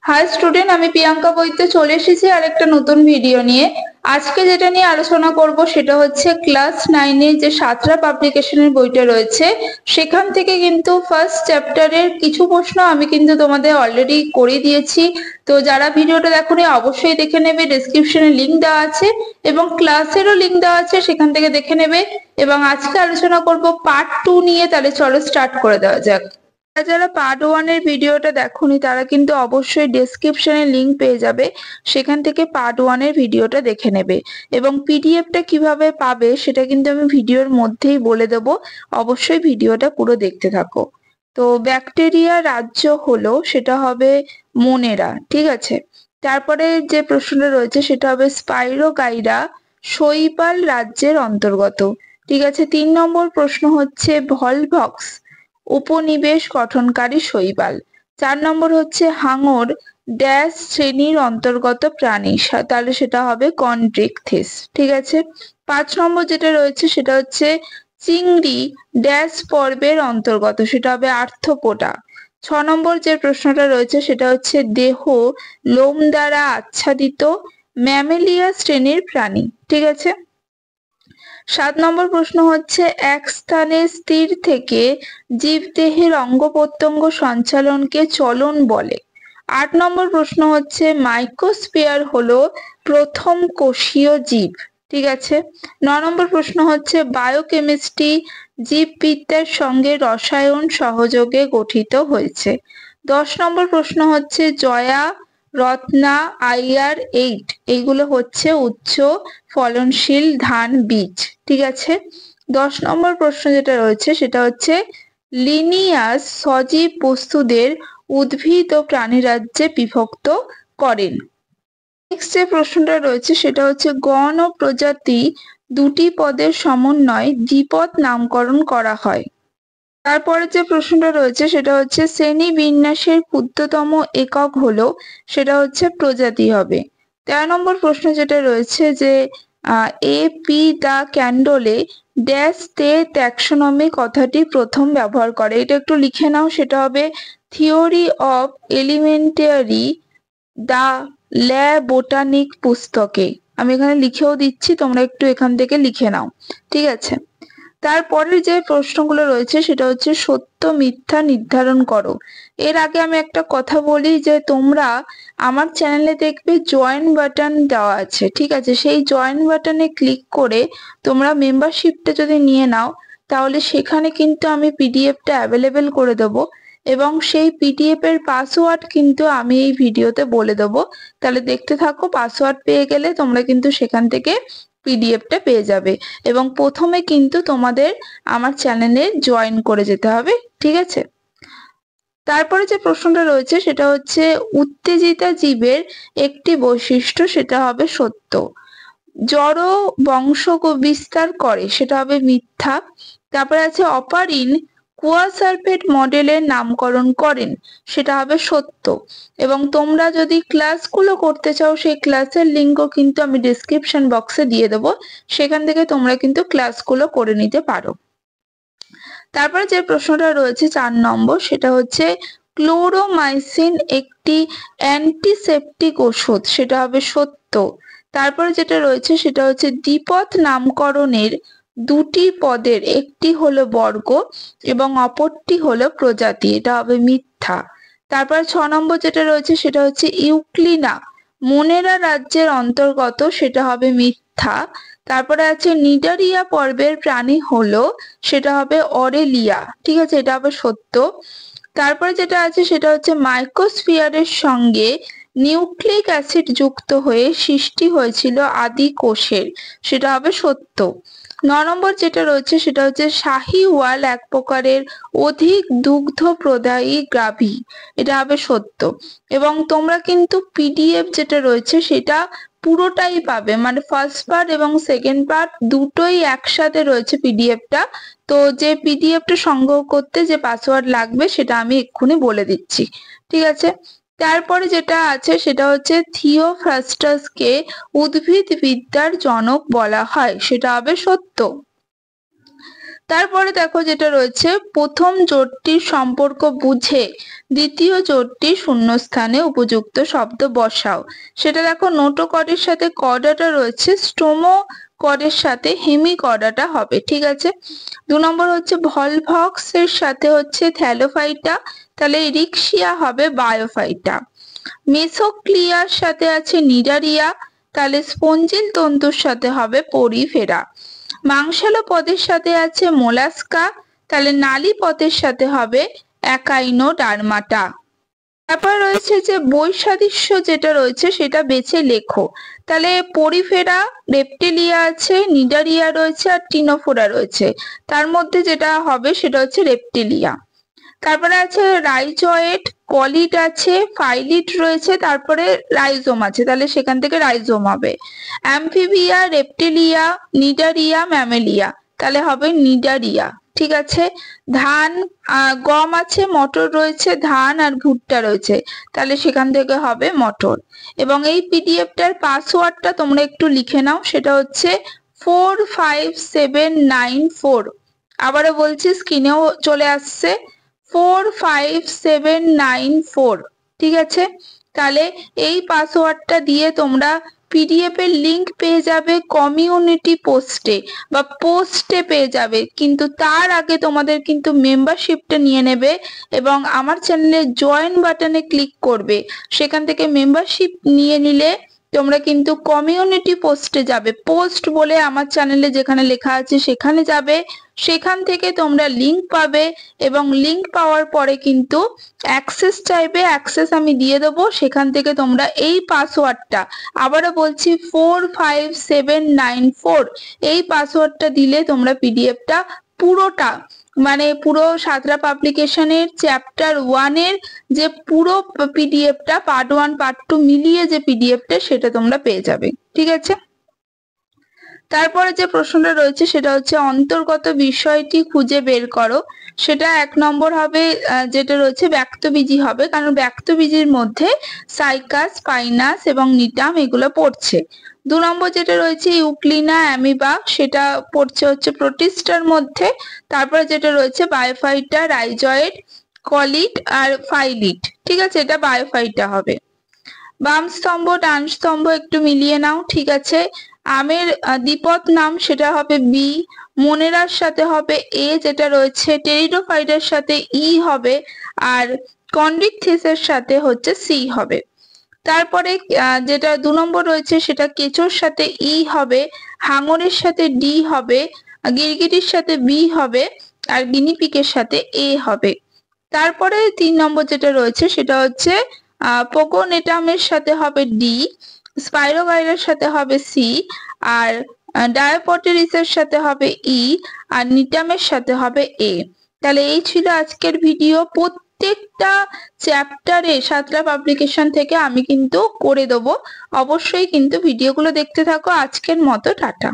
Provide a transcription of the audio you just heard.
High student, আমি প্রিয়াঙ্কা বৈদ্য চলে এসেছি আর একটা নতুন ভিডিও নিয়ে। আজকে যেটা নিয়ে আলোচনা করব সেটা হচ্ছে ক্লাস 9 যে সাঁতরা পাবলিকেশনের বইটা রয়েছে সেখান থেকে কিন্তু ফার্স্ট চ্যাপ্টারের কিছু প্রশ্ন আমি কিন্তু তোমাদের অলরেডি করে দিয়েছি। তো যারা ভিডিওটা দেখোনি অবশ্যই দেখে নেবে, ডেসক্রিপশনে লিংক দেওয়া আছে এবং ক্লাসেরও লিংক দেওয়া আছে, সেখান থেকে দেখে নেবে। এবং আজকে আলোচনা করব পার্ট 2 নিয়ে। তাহলে চলো স্টার্ট করে দেওয়া যাক। যারা পার্ট 1 এর ভিডিওটা দেখোনি তারা কিন্তু অবশ্যই ডেসক্রিপশনে লিংক পেয়ে যাবে, সেখান থেকে পার্ট 1 এর ভিডিওটা দেখে নেবে। এবং পিডিএফটা কিভাবে পাবে সেটা কিন্তু আমি ভিডিওর মধ্যেই বলে দেব, অবশ্যই ভিডিওটা পুরো দেখতে থাকো। তো ব্যাকটেরিয়া রাজ্য হলো সেটা হবে মোনেরা, ঠিক আছে। তারপরে যে প্রশ্নটা রয়েছে সেটা হবে স্পাইরোগাইরা শৈবাল রাজ্যের অন্তর্গত, ঠিক আছে। 3 নম্বর প্রশ্ন হচ্ছে ভলভক্স উপনিবেশ গঠনকারী শৈবাল। 4 নম্বর হচ্ছে হাঙর ড্যাশ শ্রেণীর অন্তর্গত প্রাণী, তাহলে সেটা হবে কন্ড্রিকথিস, ঠিক আছে। 5 নম্বর যেটা রয়েছে সেটা হচ্ছে চিংড়ি ড্যাশ পর্বের অন্তর্গত, সেটা হবে আর্থ্রোপোডা। 6 নম্বর যে প্রশ্নটা রয়েছে সেটা হচ্ছে দেহ লোম দ্বারা আচ্ছাদিত ম্যামেলিয়া শ্রেণীর প্রাণী, ঠিক আছে। 7 নম্বর প্রশ্ন হচ্ছে এক স্থানে স্থির থেকে জীবদেহের অঙ্গ প্রত্যঙ্গ সঞ্চালনকে চলন বলে। 8 নম্বর প্রশ্ন হচ্ছে মাইক্রোস্ফিয়ার হলো প্রথম কোষীয় জীব, ঠিক আছে। 9 নম্বর প্রশ্ন হচ্ছে বায়োকেমিস্ট্রি জীববিদ্যার সঙ্গে রসায়ন সহযোগে গঠিত হয়েছে। 10 নম্বর প্রশ্ন হচ্ছে জয়া রত্না IR8 এইগুলো হচ্ছে উচ্চ ফলনশীল ধান বীজ, ঠিক আছে। 10 নম্বর প্রশ্ন যেটা রয়েছে সেটা হচ্ছে লিনিয়াস সজীব বস্তুদের উদ্ভিদ ও প্রাণীরাজ্যে বিভক্ত করেন। নেক্সট যে প্রশ্নটা রয়েছে সেটা হচ্ছে গণ ও প্রজাতি দুটি পদের সমন্বয়ে দ্বিপদ নামকরণ করা হয়। তারপরে যে প্রশ্নটা রয়েছে সেটা হচ্ছে শ্রেণী বিন্যাসের ক্ষুদ্রতম একক হলো সেটা হচ্ছে প্রজাতি হবে। 13 নম্বর প্রশ্ন যেটা রয়েছে যে A.P. দ্য ক্যান্ডলে ড্যাশ তে ট্যাক্সোনমি কথাটি প্রথম ব্যবহার করে, এটা একটু লিখে নাও, সেটা হবে থিওরি অফ এলিমেন্টারি দ্য ল্যা বোটানিক পুস্তকে। আমি এখানে লিখেও দিচ্ছি, তোমরা একটু এখান থেকে লিখে নাও, ঠিক আছে। তারপরে যে প্রশ্নগুলো রয়েছে সেটা হচ্ছে সত্য মিথ্যা নির্ধারণ করো। এর আগে আমি একটা কথা বলি যে তোমরা আমার চ্যানেলে দেখবে জয়েন বাটন দেওয়া আছে, ঠিক আছে। সেই জয়েন বাটনে ক্লিক করে তোমরা মেম্বারশিপটা যদি নিয়ে নাও তাহলে সেখানে কিন্তু আমি পিডিএফটা অ্যাভেলেবেল করে দেবো এবং সেই পিডিএফ এর পাসওয়ার্ড কিন্তু আমি এই ভিডিওতে বলে দেবো। তাহলে দেখতে থাকো, পাসওয়ার্ড পেয়ে গেলে তোমরা কিন্তু সেখান থেকে পিডিএফটা পেয়ে যাবে এবং প্রথমে কিন্তু তোমাদের আমার চ্যানেলে জয়েন করে যেতে হবে, ঠিক আছে। তারপরে যে প্রশ্নটা রয়েছে সেটা হচ্ছে উত্তেজিতা জীবের একটি বৈশিষ্ট্য, সেটা হবে সত্য। জড় বংশ বিস্তার করে, সেটা হবে মিথ্যা। তারপরে আছে অপারিন কুয়াসালফেট মডেলের নামকরণ করেন, সেটা হবে সত্য। এবং তোমরা যদি ক্লাসগুলো করতে চাও সেই ক্লাসের লিঙ্কও কিন্তু আমি ডেসক্রিপশন বক্সে দিয়ে দেবো, সেখান থেকে তোমরা কিন্তু ক্লাসগুলো করে নিতে পারো। তারপরে যে প্রশ্নটা রয়েছে 4 নম্বর সেটা হচ্ছে ক্লোরোমাইসিন একটি অ্যান্টিসেপটিক ওষুধ, সেটা হবে সত্য। তারপরে যেটা রয়েছে সেটা হচ্ছে দ্বিপদ নামকরণের দুটি পদের একটি হলো বর্গ এবং অপরটি হলো প্রজাতি, এটা হবে মিথ্যা। তারপর 6 নম্বর যেটা রয়েছে সেটা হচ্ছে ইউক্লিনা মোনেরা রাজ্যের অন্তর্গত, সেটা হবে মিথ্যা। তারপরে আছে নিডারিয়া পর্বের প্রাণী হলো সেটা হবে অরেলিয়া, ঠিক আছে, এটা হবে সত্য। তারপরে যেটা আছে সেটা হচ্ছে মাইক্রোস্ফিয়ারের সঙ্গে নিউক্লিক অ্যাসিড যুক্ত হয়ে সৃষ্টি হয়েছিল আদি কোষের, সেটা হবে সত্য। 9 নম্বর যেটা রয়েছে সেটা হচ্ছে শাহিওয়াল এক প্রকারের অধিক দুগ্ধ প্রদায়ী গাভী, এটা হবে সত্য। এবং তোমরা কিন্তু পিডিএফ যেটা রয়েছে সেটা পুরোটাই পাবে, মানে ফার্স্ট পার্ট এবং সেকেন্ড পার্ট দুটোই একসাথে রয়েছে পিডিএফটা। তো যে পিডিএফটা সংগ্রহ করতে যে পাসওয়ার্ড লাগবে সেটা আমি এক্ষুনি বলে দিচ্ছি, ঠিক আছে। তারপরে যেটা আছে সেটা হচ্ছে থিওফ্রাস্টাসকে উদ্ভিদ বিদ্যার জনক বলা হয়, সেটা হবে সত্য। তারপরে দেখো যেটা রয়েছে, প্রথম জোটটির সম্পর্ক বুঝে দ্বিতীয় জোটটি শূন্যস্থানে উপযুক্ত শব্দ বসাও। সেটা দেখো, নোটোকর্ডের সাথে কর্ডাটা রয়েছে, স্টোমো কর্ডের সাথে হেমিকর্ডাটা হবে। ঠিক আছে। 2 নম্বর হচ্ছে ভলভক্স এর সাথে হচ্ছে থ্যালোফাইটা, তাহলে রিক্সিয়া হবে বায়োফাইটা। মেসোক্লিয়ার সাথে আছে নিডারিয়া, তাহলে স্পঞ্জিল তন্তুর সাথে হবে পরিফেরা। মাংসালো পদের সাথে আছে মোলাস্কা, তাহলে নালী পদের সাথে হবে অ্যাকাইনোডার্মাটা। তারপর রয়েছে যে বৈসাদৃশ্য যেটা রয়েছে সেটা বেছে লেখো। তাহলে পরিফেরা, রেপ্টিলিয়া আছে, নিডারিয়া রয়েছে আর টিনোফোরা রয়েছে, তার মধ্যে যেটা হবে সেটা হচ্ছে রেপ্টিলিয়া। তারপরে আছে রাইজয়েড, কলিড আছে, ফাইলিট রয়েছে, তারপরে রাইজোম আছে, তাহলে সেখান থেকে রাইজোম হবে। অ্যামফিবিয়া, রেপ্টিলিয়া, নিডারিয়া, ম্যামেলিয়া, তাহলে হবে নিডারিয়া। ঠিক আছে। ধান, গম আছে, মটর রয়েছে, ধান আর ভুট্টা রয়েছে, তাহলে সেখান থেকে হবে মটর। এবং এই পিডিএফটার পাসওয়ার্ডটা তোমরা একটু লিখে নাও, সেটা হচ্ছে 45794। আবারও বলছি, স্ক্রিনেও চলে আসছে 45794। ঠিক আছে। তাহলে এই পাসওয়ার্ডটা দিয়ে তোমরা পিডিএফ এর লিংক পেয়ে যাবে কমিউনিটি পোস্টে বা পোস্টে পেয়ে যাবে, কিন্তু তার আগে তোমাদের কিন্তু মেম্বারশিপটা নিয়ে নেবে এবং আমার চ্যানেলে জয়েন বাটনে ক্লিক করবে। সেখান থেকে মেম্বারশিপ নিয়ে নিলে তোমরা কিন্তু কমিউনিটি পোস্টে যাবে, পোস্ট বলে আমার চ্যানেলে যেখানে লেখা আছে সেখানে যাবে, সেখান থেকে তোমরা লিংক পাবে এবং লিংক পাওয়ার পরে কিন্তু অ্যাক্সেস চাইবে, অ্যাক্সেস আমি দিয়ে দেবো। সেখান থেকে তোমরা এই পাসওয়ার্ডটা, আবারও বলছি 45794, এই পাসওয়ার্ডটা দিলে তোমরা পিডিএফটা পুরোটা, মানে পুরো সাঁতরা পাবলিকেশনের চ্যাপ্টার 1 এর যে পুরো পিডিএফটা, পার্ট 1 পার্ট 2 মিলিয়ে যে পিডিএফটা, সেটা তোমরা পেয়ে যাবে। ঠিক আছে। তারপরে যে প্রশ্নটা রয়েছে সেটা হচ্ছে অন্তর্গত বিষয়টি খুঁজে বের করো। সেটা 1 নম্বর হবে, যেটা রয়েছে ব্যক্তবীজী হবে, কারণ ব্যক্তবীজীর মধ্যে সাইকাস, পাইনাস এবং নিটাম এগুলো পড়ছে। 2 নম্বর যেটা রয়েছে ইউক্লিনা, অ্যামিবা, সেটা পড়ছে হচ্ছে প্রোটিস্টার মধ্যে। তারপরে যেটা রয়েছে বায়োফাইটা, রাইজয়েড, কলিড আর ফাইলিট। ঠিক আছে, এটা বায়োফাইটা হবে। বাম স্তম্ভ ডান স্তম্ভ একটু মিলিয়ে নাও। ঠিক আছে। আমের দ্বিপদ নাম সেটা হবে বি, মনেরার সাথে হবে এ, যেটা রয়েছে টেরিডোফাইটের সাথে ই হবে, আর কন্ড্রিকথিসের সাথে হচ্ছে সি হবে। তারপরে যেটা 2 নম্বর রয়েছে সেটা কেঁচোর সাথে ই হবে, হাঙরের সাথে ডি হবে, গিরগিটির সাথে বি হবে, আর গিনিপিগের সাথে এ হবে। তারপরে 3 নম্বর যেটা রয়েছে সেটা হচ্ছে পোগোনেটামের সাথে হবে ডি, স্পাইরোগাইরের সাথে হবে সি, আর ডায়োপটেরিসের সাথে হবে ই, আর নিটামের সাথে হবে এ। তাহলে এই ছিল আজকের ভিডিও। প্রত্যেকটা চ্যাপ্টারে সাঁতরা পাবলিকেশন থেকে আমি কিন্তু করে দেবো, অবশ্যই কিন্তু ভিডিওগুলো দেখতে থাকো। আজকের মতো টাটা।